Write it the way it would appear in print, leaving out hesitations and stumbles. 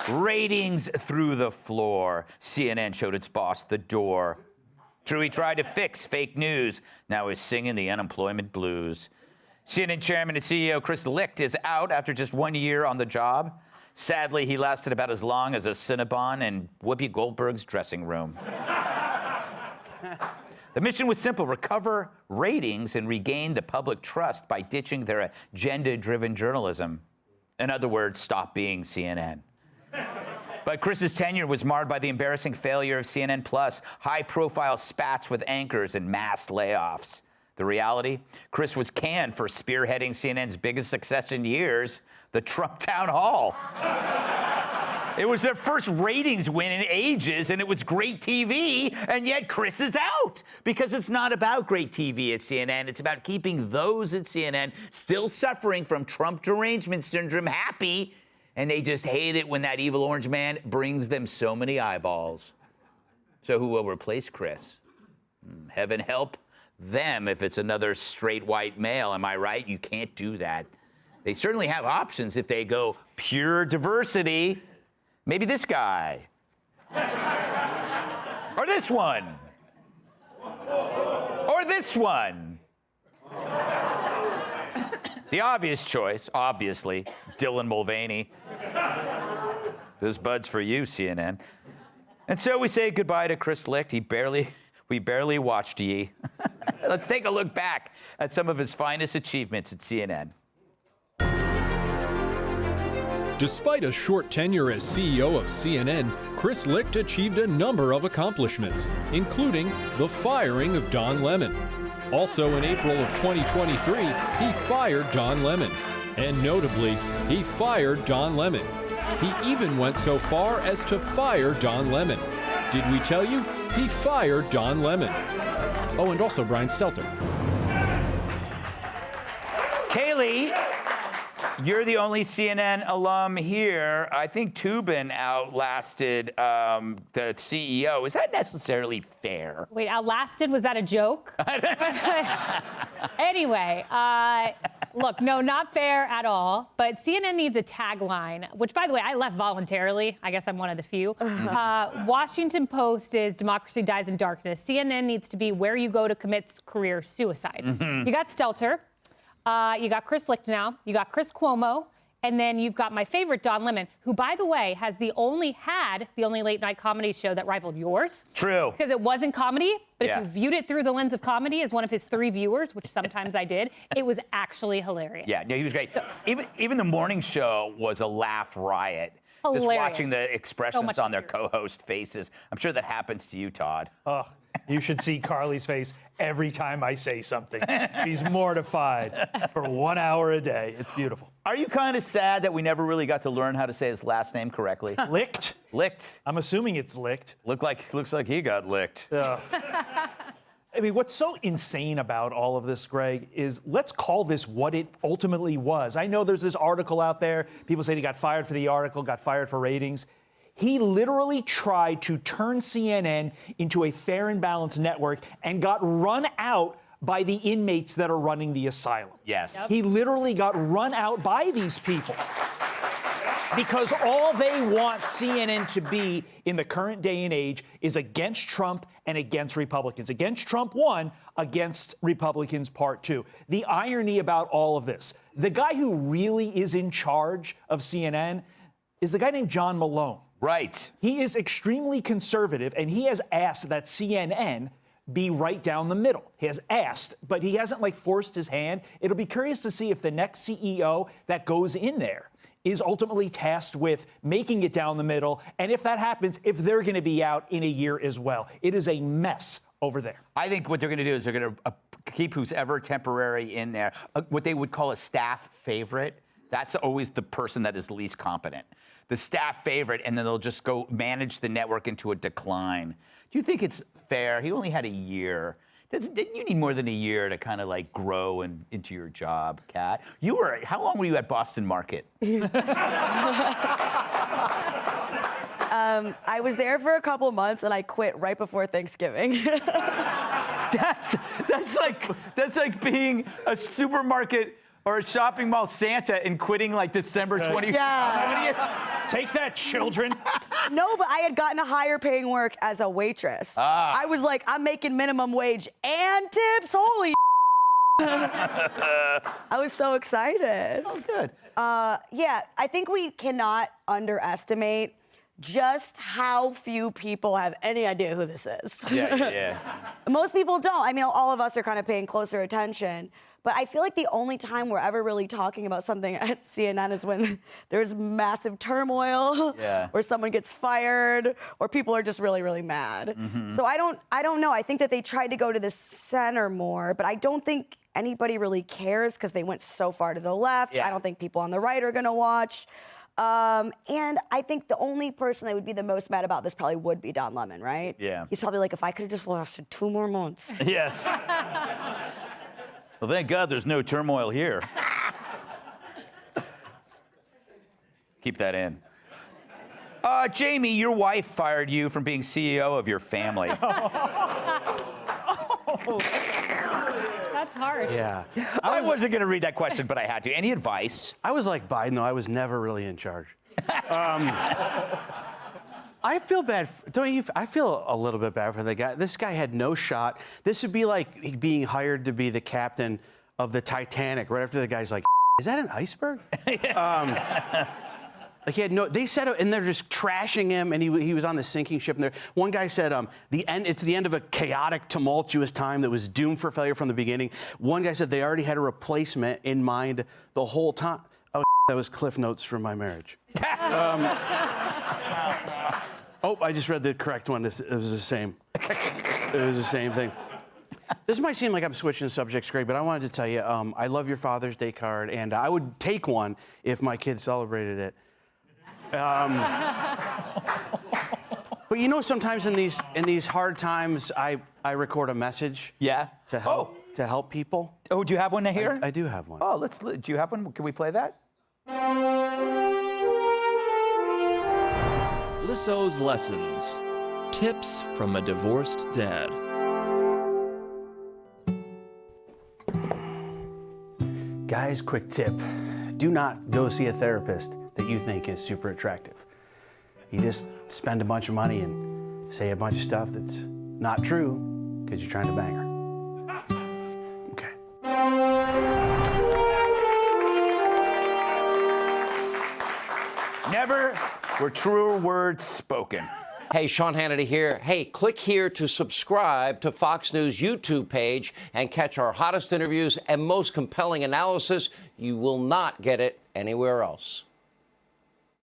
Ratings through the floor. CNN showed its boss the door. True, he tried to fix fake news. Now he's singing the unemployment blues. CNN chairman and CEO Chris Licht is out after just 1 year on the job. Sadly, he lasted about as long as a Cinnabon in Whoopi Goldberg's dressing room. The mission was simple: recover ratings and regain the public trust by ditching their agenda-driven journalism. In other words, stop being CNN. But Chris's tenure was marred by the embarrassing failure of CNN Plus, high-profile spats with anchors and mass layoffs. The reality? Chris was canned for spearheading CNN's biggest success in years, the Trump Town Hall. It was their first ratings win in ages, and it was great TV, and yet Chris is out. Because it's not about great TV at CNN. It's about keeping those at CNN still suffering from Trump derangement syndrome happy, and they just hate it when that evil orange man brings them so many eyeballs. So who will replace Chris? Heaven help them if it's another straight white male. Am I right? You can't do that. They certainly have options if they go pure diversity. Maybe this guy. Or this one. Or this one. The obvious choice, obviously, Dylan Mulvaney. This bud's for you, CNN. And so we say goodbye to Chris Licht. We barely watched ye. Let's take a look back at some of his finest achievements at CNN. Despite a short tenure as CEO of CNN, Chris Licht achieved a number of accomplishments, including the firing of Don Lemon. Also in April of 2023, he fired Don Lemon. And notably, he fired Don Lemon. He even went so far as to fire Don Lemon. Did we tell you? He fired Don Lemon. Oh, and also Brian Stelter. Kaylee, you're the only CNN alum here. I think Toobin outlasted the CEO. Is that necessarily fair? Wait, outlasted? Was that a joke? Anyway, look, no, not fair at all. But CNN needs a tagline, which, by the way, I left voluntarily. I guess I'm one of the few. Washington Post is democracy dies in darkness. CNN needs to be where you go to commit career suicide. You got Stelter. You got Chris Licht now. You got Chris Cuomo. And then you've got my favorite, Don Lemon, who, by the way, had the only late-night comedy show that rivaled yours. True. Because it wasn't comedy, but if you viewed it through the lens of comedy as one of his 3 viewers, which sometimes I did, it was actually hilarious. Yeah, no, he was great. So, even the morning show was a laugh riot. Hilarious. Just watching the expressions on their co-host faces. I'm sure that happens to you, Todd. Oh, you should see Carly's face every time I say something. She's mortified for 1 hour a day. It's beautiful. Are you kind of sad that we never really got to learn how to say his last name correctly? Licht? Licht. I'm assuming it's Licht. Looks like he got licked. I mean, what's so insane about all of this, Greg, is let's call this what it ultimately was. I know there's this article out there. People say he got fired for the article, got fired for ratings. He literally tried to turn CNN into a fair and balanced network and got run out by the inmates that are running the asylum. Yes. Yep. He literally got run out by these people because all they want CNN to be in the current day and age is against Trump and against Republicans. Against Trump 1, against Republicans part 2. The irony about all of this, the guy who really is in charge of CNN is the guy named John Malone. Right. He is extremely conservative, and he has asked that CNN be right down the middle. He has asked, but he hasn't forced his hand. It'll be curious to see if the next CEO that goes in there is ultimately tasked with making it down the middle, and if that happens, if they're going to be out in a year as well. It is a mess over there. I think what they're going to do is they're going to keep who's ever temporary in there, what they would call a staff favorite. That's always the person that is least competent. The staff favorite, and then they'll just go manage the network into a decline. Do you think it's fair? He only had a year. Didn't you need more than a year to kind of grow into your job, Kat? How long were you at Boston Market? I was there for a couple months and I quit right before Thanksgiving. That's like being a supermarket Or shopping mall Santa and quitting like December 20th. Yeah. Take that, children. No, but I had gotten a higher paying work as a waitress. I was like, I'm making minimum wage and tips. Holy I was so excited. Oh, good. Yeah, I think we cannot underestimate just how few people have any idea who this is. Yeah. Most people don't. I mean, all of us are kind of paying closer attention. But I feel like the only time we're ever really talking about something at CNN is when there's massive turmoil, or someone gets fired, or people are just really, really mad. So I don't know. I think that they tried to go to the center more, but I don't think anybody really cares because they went so far to the left. I don't think people on the right are going to watch. And I think the only person that would be the most mad about this probably would be Don Lemon, right? Yeah. He's probably like, if I could have just lasted 2 more months. Yes. Well, thank God there's no turmoil here. Keep that in. Jamie, your wife fired you from being CEO of your family. That's harsh. Yeah. I wasn't going to read that question, but I had to. Any advice? I was like Biden, though. I was never really in charge. I feel bad. Don't you? I feel a little bit bad for the guy. This guy had no shot. This would be like being hired to be the captain of the Titanic right after the guy's like, is that an iceberg? Like he had no. They said, and they're just trashing him, and he was on the sinking ship. And one guy said, it's the end of a chaotic, tumultuous time that was doomed for failure from the beginning. One guy said they already had a replacement in mind the whole time. Oh, that was Cliff Notes from my marriage. Oh, I just read the correct one. It was the same. It was the same thing. This might seem like I'm switching subjects, Greg, but I wanted to tell you, I love your Father's Day card, and I would take one if my kids celebrated it. But you know, sometimes in these hard times, I record a message. Yeah. To help people. Oh, do you have one here? I do have one. Oh, do you have one? Can we play that? Lisso's Lessons. Tips from a divorced dad. Guys, quick tip. Do not go see a therapist that you think is super attractive. You just spend a bunch of money and say a bunch of stuff that's not true because you're trying to bang her. Okay. Never were truer words spoken. Hey, Sean Hannity here. Hey, click here to subscribe to Fox News YouTube page and catch our hottest interviews and most compelling analysis. You will not get it anywhere else.